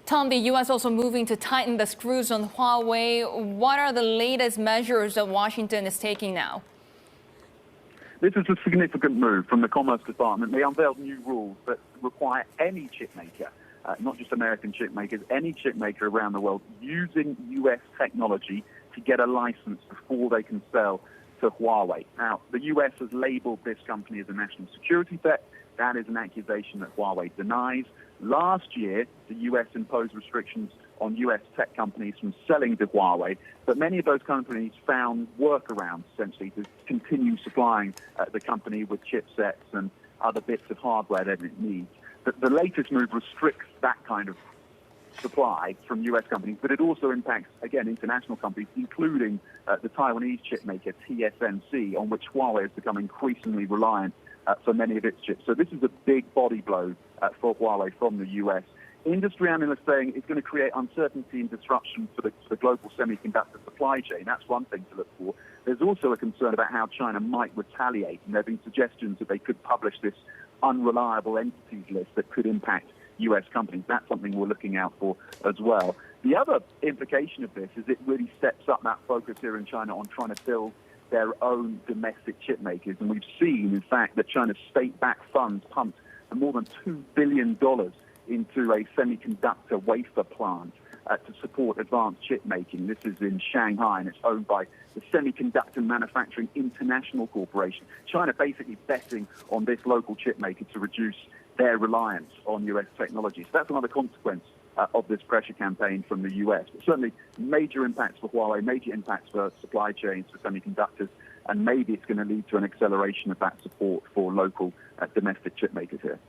Tom, the U.S. also moving to tighten the screws on Huawei. What are the latest measures that Washington is taking now? This is a significant move from the Commerce Department. They unveiled new rules that require any chip maker, not just American chip makers, any chip maker around the world using U.S. technology to get a license before they can sell to Huawei. Now, the U.S. has labeled this company as a national security threat. That is an accusation that Huawei denies. Last year, the U.S. imposed restrictions on U.S. tech companies from selling to Huawei, but many of those companies found workarounds, essentially, to continue supplying the company with chipsets and other bits of hardware that it needs. The latest move restricts that kind of supply from U.S. companies, but it also impacts, again, international companies, including the Taiwanese chip maker TSMC, on which Huawei has become increasingly reliant for many of its chips. So this is a big body blow for Huawei from the U.S. Industry analysts saying it's going to create uncertainty and disruption for the global semiconductor supply chain. That's one thing to look for. There's also a concern about how China might retaliate, and there have been suggestions that they could publish this unreliable entities list that could impact U.S. companies. That's something we're looking out for as well. The other implication of this is it really steps up that focus here in China on trying to build their own domestic chip makers. And we've seen, in fact, that China's state-backed funds pumped more than $2 billion into a semiconductor wafer plant to support advanced chip making. This is in Shanghai, and it's owned by the Semiconductor Manufacturing International Corporation. China basically betting on this local chip maker to reduce their reliance on U.S. technology. So that's another consequence of this pressure campaign from the U.S. But certainly major impacts for Huawei, major impacts for supply chains, for semiconductors, and maybe it's going to lead to an acceleration of that support for local domestic chip makers here.